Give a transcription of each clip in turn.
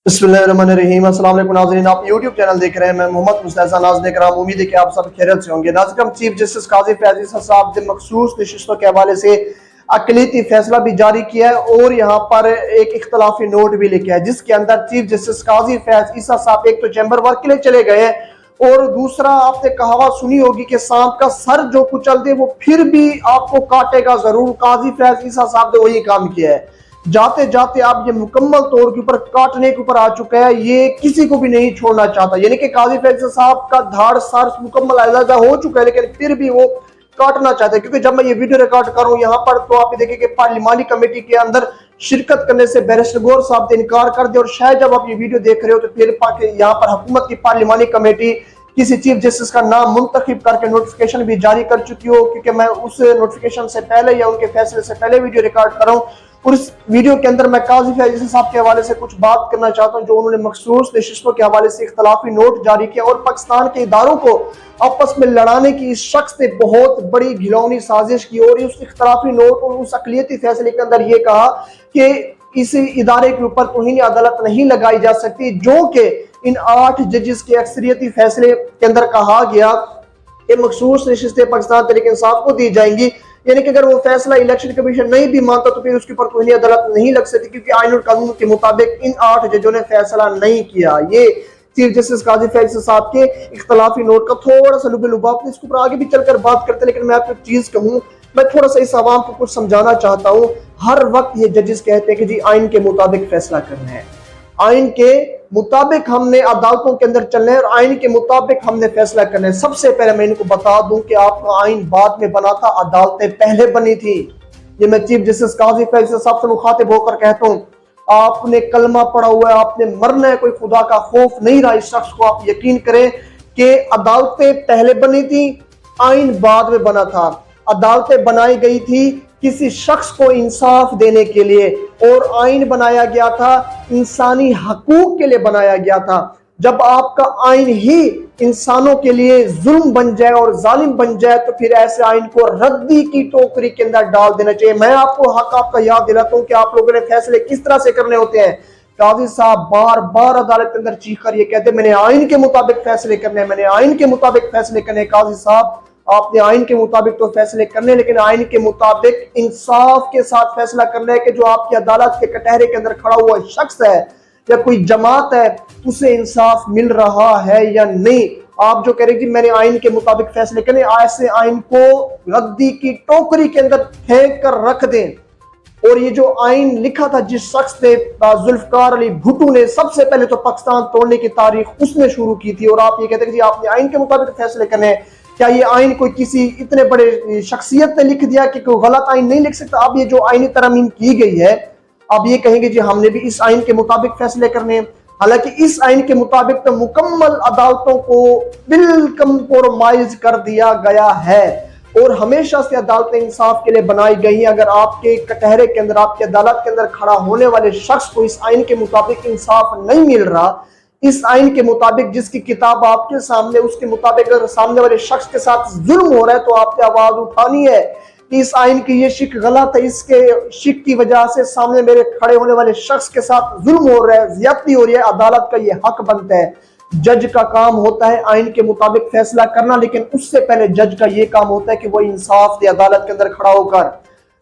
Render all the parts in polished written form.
बिस्मिल्लाहिर्रहमानिर्रहीम। अस्सलाम वालेकुम नाज़रीन, आप YouTube चैनल देख रहे हैं। मैं मोहम्मद मुस्तफ़ा नाज़ देख रहा हूँ। उम्मीद है कि आप सब खैरियत से होंगे। नाज़रीन, चीफ जस्टिस काजी फैज़ ईसा साहब ने मखसूस नशिस्तों के हवाले से अक़लियती फैसला भी जारी किया है और यहाँ पर एक इख्तलाफी नोट भी लिखा है, जिसके अंदर चीफ जस्टिस काजी फैज़ ईसा साहब एक तो चैम्बर वर्क के लिए चले गए और दूसरा आपने कहावत सुनी होगी कि सांप का सर जो कुचल दे वो फिर भी आपको काटेगा जरूर। काजी फैज़ ईसा साहब ने वही काम किया है। जाते जाते आप ये मुकम्मल तौर के ऊपर काटने के ऊपर आ चुका है, ये किसी को भी नहीं छोड़ना चाहता। यानी कि काजी फैज़ साहब का धाड़ सार मुकम्मल अलहदा हो चुका है, लेकिन फिर भी वो काटना चाहते हैं। क्योंकि जब मैं ये वीडियो रिकॉर्ड कर रहा हूँ यहाँ पर, तो आप देखिए कि पार्लिमानी कमेटी के अंदर शिरकत करने से बैरिस्टर गौहर साहब ने इनकार कर दिया। और शायद जब आप ये वीडियो देख रहे हो तो फिर यहाँ पर हुकूमत की पार्लिमानी कमेटी किसी चीफ जस्टिस का नाम मुंतखब करके नोटिफिकेशन भी जारी कर चुकी हो, क्योंकि मैं उस नोटिफिकेशन से पहले या उनके फैसले से पहले वीडियो रिकॉर्ड कर रहा हूँ। और इस वीडियो के अंदर मैं काजी फैज़ ईसा साहब के हवाले से कुछ बात करना चाहता हूँ, जो उन्होंने मखसूस नशिस्तों के हवाले से इख्तलाफी नोट जारी किया और पाकिस्तान के इदारों को आपस में लड़ाने की इस शख्स ने बहुत बड़ी घिनौनी साजिश की। और उस इख्तलाफी नोट और उस अक़लियती फैसले के अंदर ये कहा कि इस इदारे के ऊपर तौहीन अदालत नहीं लगाई जा सकती, जो कि इन 8 जजेस के अक्सरियती फैसले के अंदर कहा गया कि मखसूस नशिस्तें पाकिस्तान तहरीक इंसाफ को दी जाएंगी। यानी कि अगर वो फैसला इलेक्शन कमीशन नहीं भी मानता तो फिर उसके ऊपर तौहीन अदालत नहीं लग सकती, क्योंकि आईन और कानून के मुताबिक इन 8 जजों ने फैसला नहीं किया। ये चीफ जस्टिस काजी फैज़ साहब के इख्तलाफी नोट का थोड़ा सा लुबे लुबाब, इसके ऊपर आगे भी चलकर बात करते हैं। लेकिन मैं आपको एक चीज कहूँ, मैं थोड़ा सा इस आवाम को कुछ समझाना चाहता हूँ। हर वक्त ये जजेस कहते हैं कि जी आइन के मुताबिक फैसला करना है, आइन के मुताबिक हमने अदालतों के अंदर चलना है और आइन के मुताबिक हमने फैसला करना है। सबसे पहले मैं इनको बता दूं कि आपका आइन बाद में बना था, अदालतें पहले बनी थी। ये मैं चीफ जस्टिस काजी फैज़ साहब से मुखातिब होकर कहता हूँ, आपने कलमा पढ़ा हुआ है, आपने मरना है, कोई खुदा का खौफ नहीं रहा इस शख्स को। आप यकीन करें कि अदालतें पहले बनी थी, आइन बाद में बना था। अदालतें बनाई गई थी किसी शख्स को इंसाफ देने के लिए, और आइन बनाया गया था इंसानी हकूक के लिए बनाया गया था। जब आपका आइन ही इंसानों के लिए जुल्म बन जाए और जालिम बन जाए तो फिर ऐसे आइन को रद्दी की टोकरी के अंदर डाल देना चाहिए। मैं आपको हक आपका याद दिलाता हूँ कि आप लोगों ने फैसले किस तरह से करने होते हैं। काजी साहब बार बार अदालत के अंदर चीख कर ये कहते हैं मैंने आइन के मुताबिक फैसले करने हैं, मैंने आइन के मुताबिक फैसले करने। काजी साहब आपने आइन के मुताबिक तो फैसले करने, लेकिन आइन के मुताबिक इंसाफ के साथ फैसला करना है कि जो आपकी अदालत के कटहरे के अंदर खड़ा हुआ शख्स है या कोई जमात है उसे इंसाफ मिल रहा है या नहीं। आप जो कह रहे कि मैंने आइन के मुताबिक फैसले करने, ऐसे आइन को रद्दी की टोकरी के अंदर फेंक कर रख दें। और ये जो आइन लिखा था जिस शख्स ने, जुल्फकार अली भुट्टो ने, सबसे पहले तो पाकिस्तान तोड़ने की तारीख उसने शुरू की थी। और आप ये कहते हैं कि आपने आइन के मुताबिक फैसले करने, क्या ये आइन कोई किसी इतने बड़े शख्सियत ने लिख दिया कि कोई गलत आइन नहीं लिख सकता? अब ये जो आईनी तरमीम की गई है, अब ये कहेंगे जी हमने भी इस आइन के मुताबिक फैसले करने। हालांकि इस आइन के मुताबिक तो मुकम्मल अदालतों को बिलकम्प्रोमाइज कर दिया गया है और हमेशा से अदालतें इंसाफ के लिए बनाई गई हैं। अगर आपके कटहरे के अंदर, आपकी अदालत के अंदर खड़ा होने वाले शख्स को इस आइन के मुताबिक इंसाफ नहीं मिल रहा, इस आइन के मुताबिक जिसकी किताब आपके सामने, उसके मुताबिक अगर सामने वाले शख्स के साथ जुल्म हो रहा है तो आपने आवाज उठानी है कि इस आइन की ये शिक गलत है, इसके शिक की वजह से सामने मेरे खड़े होने वाले शख्स के साथ जुल्म हो रहा है, ज्यादती हो रही है। अदालत का ये हक बनता है। जज का काम होता है आइन के मुताबिक फैसला करना, लेकिन उससे पहले जज का ये काम होता है कि वो इंसाफ दे अदालत के अंदर खड़ा होकर।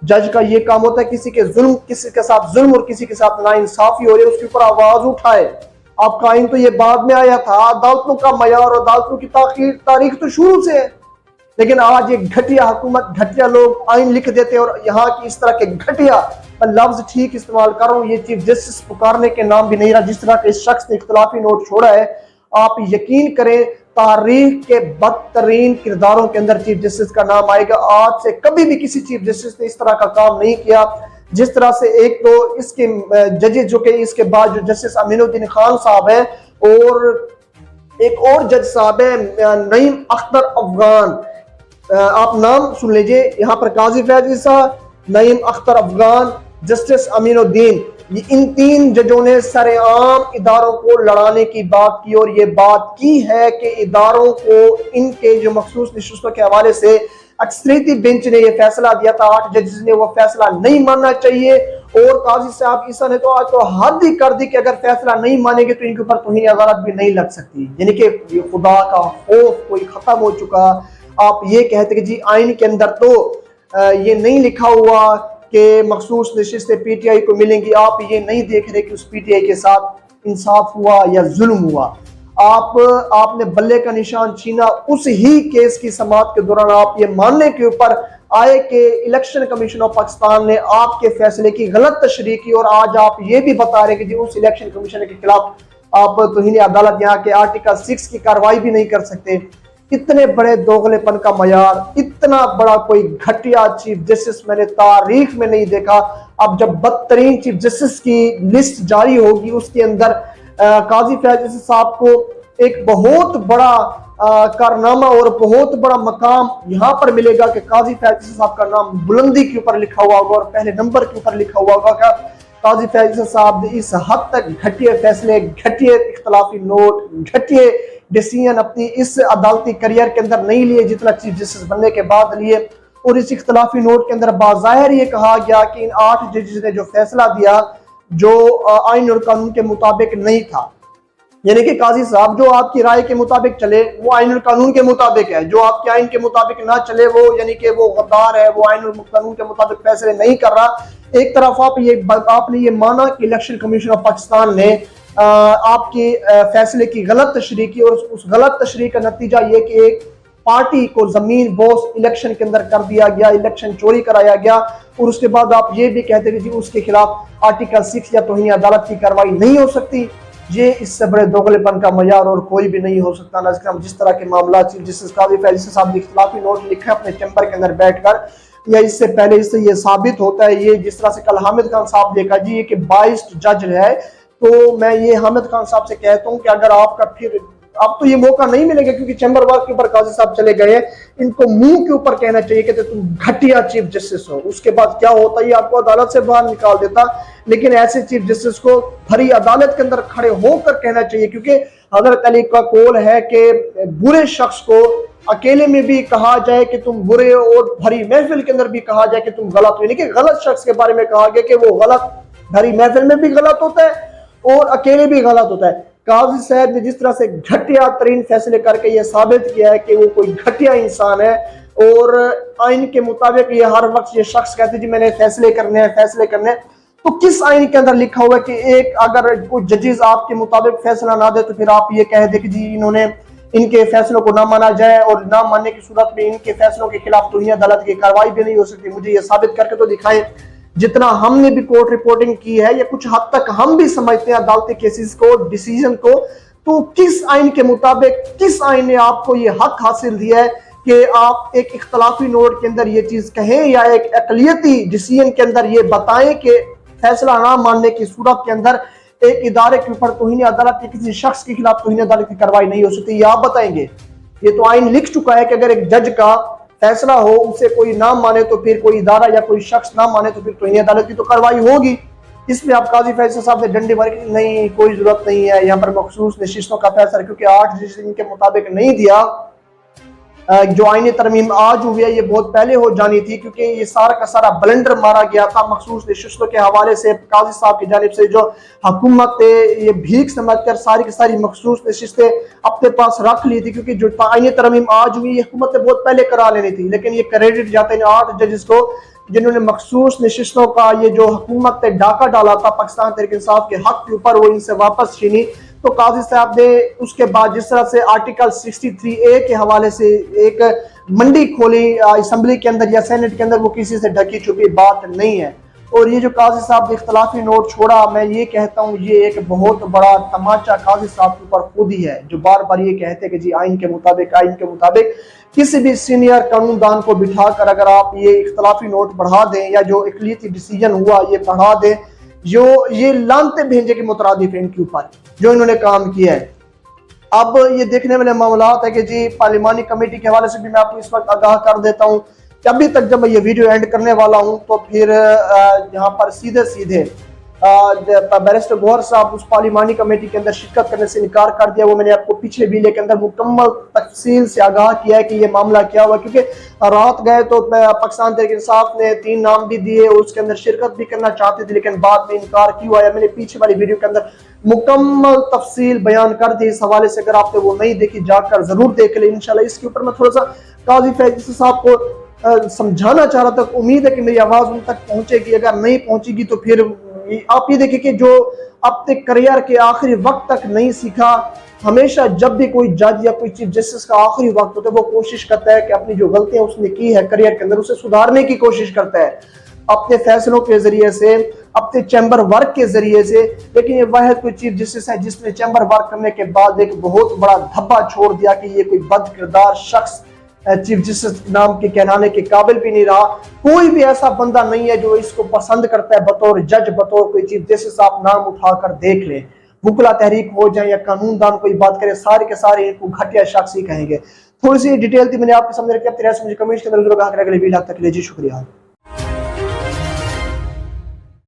जज का ये काम होता है किसी के साथ जुल्म और किसी के साथ नाइंसाफी हो रही है उसके ऊपर आवाज उठाए। आपका आइन तो ये बाद में आया था, अदालतों का मयार और अदालतों की तारीख तो शुरू से है, लेकिन आज ये घटिया हुकूमत, घटिया लोग आइन लिख देते हैं। और यहाँ की इस तरह के घटिया, मैं लफ्ज ठीक इस्तेमाल कर रहा हूँ, ये चीफ जस्टिस पुकारने के नाम भी नहीं रहा जिस तरह के इस शख्स ने इख्तलाफी नोट छोड़ा है। आप यकीन करें तारीख के बदतरीन किरदारों के अंदर चीफ जस्टिस का नाम आएगा। आज से कभी भी किसी चीफ जस्टिस ने इस तरह का काम नहीं किया जिस तरह से। एक तो इसके जजेस जो कि इसके बाद जो जस्टिस अमीनुद्दीन खान साहब है और एक और जज साहब है नईम अख्तर अफगान, आप नाम सुन लीजिए। यहाँ पर काजी फैज़ ईसा, नईम अख्तर अफगान, जस्टिस अमीनुद्दीन, ये इन 3 जजों ने सरेआम इदारों को लड़ाने की बात की और ये बात की है कि इदारों को इनके जो मखसूस नशिस्तों के हवाले से अक्सरियती बेंच ने यह फैसला दिया था, 8 जजेस ने, वो फैसला नहीं मानना चाहिए اور قاضی صاحب عیسیٰ نے تو آج تو حد ہی کر دی کہ اگر فیصلہ نہیں مانیں گے تو ان کے اوپر توہین عدالت بھی نہیں لگ سکتی، یعنی کہ یہ خدا کا خوف کوئی ختم ہو چکا۔ آپ یہ کہتے کہ جی آئین کے اندر تو یہ نہیں لکھا ہوا کہ مخصوص نشستیں پی ٹی آئی کو ملیں گی، آپ یہ نہیں دیکھ رہے کہ اس پی ٹی آئی کے ساتھ انصاف ہوا یا ظلم ہوا۔ آپ نے بلے کا نشان چھینا اس ہی کیس کی سماعت کے دوران، آپ یہ ماننے کے اوپر آئے کہ الیکشن کمیشن آف پاکستان نے آپ کے فیصلے کی غلط تشریح کی، اور آج آپ یہ بھی بتا رہے کہ جی اس الیکشن کمیشن کے خلاف آپ توہین عدالت یہاں کے آرٹیکل 6 کی کارروائی بھی نہیں کر سکتے۔ اتنے بڑے دوغلے پن کا معیار، اتنا بڑا کوئی گھٹیا چیف جسٹس میں نے تاریخ میں نہیں دیکھا۔ اب جب بدترین چیف جسٹس کی لسٹ جاری ہوگی اس کے اندر قاضی فیاض صاحب کو ایک بہت بڑا کارنامہ اور بہت بڑا مقام یہاں پر ملے گا کہ قاضی فیاض صاحب کا نام بلندی کے اوپر لکھا ہوا ہوگا اور پہلے نمبر کے اوپر لکھا ہوا ہوگا کہ قاضی فیاض صاحب نے اس حد تک گھٹیے فیصلے، گھٹیے اختلافی نوٹ، گھٹیے ڈیسیژن اپنی اس عدالتی کریئر کے اندر نہیں لیے جتنا چیف جسٹس بننے کے بعد لیے۔ اور اس اختلافی نوٹ کے اندر باظاہر یہ کہا گیا کہ ان 8 ججز نے جو فیصلہ دیا جو آئین اور قانون کے مطابق نہیں تھا، یعنی کہ قاضی صاحب جو آپ کی رائے کے مطابق چلے وہ آئین اور قانون کے مطابق ہے، جو آپ کے آئین کے مطابق نہ چلے وہ یعنی کہ وہ غدار ہے، وہ آئین اور قانون کے مطابق فیصلے نہیں کر رہا۔ ایک طرف آپ نے یہ مانا کہ الیکشن کمیشن آف پاکستان نے آپ کی فیصلے کی غلط تشریح کی، اور اس غلط تشریح کا نتیجہ یہ کہ ایک پارٹی کو زمین بوس الیکشن کے اندر کر دیا گیا، الیکشن چوری کرایا گیا، اور اس کے بعد آپ یہ بھی کہتے ہیں کہ اس کے خلاف آرٹیکل 6 یا توہین عدالت کی کارروائی نہیں ہو سکتی۔ یہ اس سے بڑے دوغلے پن کا معیار اور کوئی بھی نہیں ہو سکتا۔ ناظرین، جس طرح کے معاملات جس قاضی فیاض صاحب نے اختلافی نوٹ لکھا اپنے چیمبر کے اندر بیٹھ کر، یا اس سے پہلے اس سے یہ ثابت ہوتا ہے، یہ جس طرح سے کل حامد خان صاحب دیکھا جی یہ کہ 22 جج ہے، تو میں یہ حامد خان صاحب سے کہتا ہوں کہ اگر آپ کا پھر اب تو یہ موقع نہیں ملے گا کیونکہ چیمبر واک کے اوپر قاضی صاحب چلے گئے ہیں، ان کو منہ کے اوپر کہنا چاہیے کہ تم گھٹیا چیف جسٹس ہو۔ اس کے بعد کیا ہوتا ہے یہ آپ کو عدالت سے باہر نکال دیتا، لیکن ایسے چیف جسٹس کو بھری عدالت کے اندر کھڑے ہو کر کہنا چاہیے، کیونکہ حضرت علی کا قول ہے کہ برے شخص کو اکیلے میں بھی کہا جائے کہ تم برے، اور بھری محفل کے اندر بھی کہا جائے کہ تم غلط ہو، یعنی کہ غلط شخص کے بارے میں کہا گیا کہ وہ غلط بھری محفل میں بھی غلط ہوتا ہے اور اکیلے بھی غلط ہوتا ہے۔ قاضی صاحب نے جس طرح سے گھٹیا ترین فیصلے کر کے یہ ثابت کیا ہے کہ وہ کوئی گھٹیا انسان ہے، اور آئین کے مطابق یہ ہر وقت یہ شخص کہتے ہیں جی میں نے فیصلے کرنے ہیں فیصلے کرنے ہیں، تو کس آئین کے اندر لکھا ہوا ہے کہ ایک اگر کوئی ججز آپ کے مطابق فیصلہ نہ دے تو پھر آپ یہ کہہ دیں کہ جی انہوں نے ان کے فیصلوں کو نہ مانا جائے، اور نہ ماننے کی صورت میں ان کے فیصلوں کے خلاف توہین عدالت کی کارروائی بھی نہیں ہو سکتی؟ مجھے یہ ثابت کر کے تو دکھائیں۔ جتنا ہم نے بھی کورٹ رپورٹنگ کی ہے یا کچھ حد تک ہم بھی سمجھتے ہیں عدالتی کیسز کو، ڈیسیژن کو، تو کس آئین کے مطابق کس آئین نے آپ کو یہ حق حاصل دیا ہے کہ آپ ایک اختلافی نوٹ کے اندر یہ چیز کہیں یا ایک اقلیتی ڈیسیژن کے اندر یہ بتائیں کہ فیصلہ نہ ماننے کی صورت کے اندر ایک ادارے کے اوپر توہین عدالت کے کسی شخص کے خلاف توہین عدالت کی کارروائی نہیں ہو سکتی؟ یہ آپ بتائیں گے؟ یہ تو آئین لکھ چکا ہے کہ اگر ایک جج کا فیصلہ ہو اسے کوئی نہ مانے تو پھر کوئی ادارہ یا کوئی شخص نہ مانے تو پھر توہین عدالت کی تو کارروائی ہوگی۔ اس میں آپ قاضی فیاض صاحب نے ڈنڈے مارے نہیں، کوئی ضرورت نہیں ہے، یہاں پر مخصوص نشستوں کا فیصلہ کیونکہ 8 ججز کے مطابق نہیں دیا۔ جو آئینی ترمیم آج ہوئی ہے یہ بہت پہلے ہو جانی تھی، کیونکہ یہ سارا کا سارا بلنڈر مارا گیا تھا مخصوص نشستوں کے حوالے سے۔ قاضی صاحب کی جانب سے جو حکومت یہ بھیک سمجھ کر ساری کی ساری مخصوص نشستیں اپنے پاس رکھ لی تھی، کیونکہ جو آئینی ترمیم آج ہوئی یہ حکومت نے بہت پہلے کرا لینی تھی، لیکن یہ کریڈٹ جاتے ہیں 8 ججز کو جنہوں نے مخصوص نشستوں کا یہ جو حکومت نے ڈاکہ ڈالا تھا پاکستان تحریک انصاف کے حق کے اوپر وہ ان سے واپس چھینی۔ تو قاضی صاحب نے اس کے بعد جس طرح سے آرٹیکل 63A کے حوالے سے ایک منڈی کھولی اسمبلی کے اندر یا سینٹ کے اندر، وہ کسی سے ڈھکی چھپی بات نہیں ہے۔ اور یہ جو قاضی صاحب نے اختلافی نوٹ چھوڑا، میں یہ کہتا ہوں یہ ایک بہت بڑا تماچا قاضی صاحب کے اوپر خود ہی ہے، جو بار بار یہ کہتے ہیں کہ جی آئین کے مطابق کسی بھی سینئر قانون دان کو بٹھا کر اگر آپ یہ اختلافی نوٹ بڑھا دیں یا جو اقلیتی ڈیسیژن ہوا یہ بڑھا دیں، جو یہ لانتے بھیجے کے مترادف ہیں ان کے اوپر جو انہوں نے کام کیا ہے۔ اب یہ دیکھنے والے معاملات ہے کہ جی پارلیمانی کمیٹی کے حوالے سے بھی میں آپ کو اس وقت آگاہ کر دیتا ہوں کہ ابھی تک جب میں یہ ویڈیو اینڈ کرنے والا ہوں تو پھر یہاں پر سیدھے बैरिस्टर गौहर साहब उस पार्लिमानी कमेटी के अंदर शिरकत करने से इनकार कर दिया। वो मैंने आपको पिछले वीडियो के अंदर मुकम्मल तफसील से आगाह किया है कि ये मामला क्या हुआ, क्योंकि रात गए तो पाकिस्तान तहरीक इंसाफ ने 3 नाम भी दिए और उसके अंदर शिरकत भी करना चाहते थे, लेकिन बाद में इनकार क्यों आया, मैंने पीछे वाली वीडियो के अंदर मुकम्मल तफसील बयान कर दी। इस हवाले से अगर आपने वो नहीं देखी जाकर जरूर देख ले। इंशाल्लाह इसके ऊपर मैं थोड़ा सा काजी फैजी साहब को समझाना चाह रहा था। उम्मीद है कि मेरी आवाज उन तक पहुंचेगी, अगर नहीं पहुंचेगी तो फिर आप ये देखिए कि जो अपने करियर के आखिरी वक्त तक नहीं सीखा, हमेशा जब भी कोई जज या कोई चीफ जस्टिस का आखिरी वक्त होता है वो कोशिश करता है कि अपनी जो गलतियां उसने की है करियर के अंदर उसे सुधारने की कोशिश करता है अपने फैसलों के जरिए से, अपने चैम्बर वर्क के जरिए से। लेकिन ये वाहिद कोई चीफ जस्टिस है जिसने चैम्बर वर्क करने के बाद एक बहुत बड़ा धब्बा छोड़ दिया कि ये कोई बद किरदार शख्स चीफ जस्टिस नाम के कहलाने के काबिल भी नहीं रहा। कोई भी ऐसा बंदा नहीं है जो इसको पसंद करता है बतौर जज, बतौर कोई चीफ जस्टिस। आप नाम उठाकर देख लें, वुकला तहरीक हो जाए या कानून दान कोई बात करे, सारे के सारे इनको घटिया शख्स ही कहेंगे। थोड़ी सी डिटेल थी मैंने आपके सामने रखी। अब मुझे कमेंट के अंदर अगले वीडियो तक ले जी, शुक्रिया।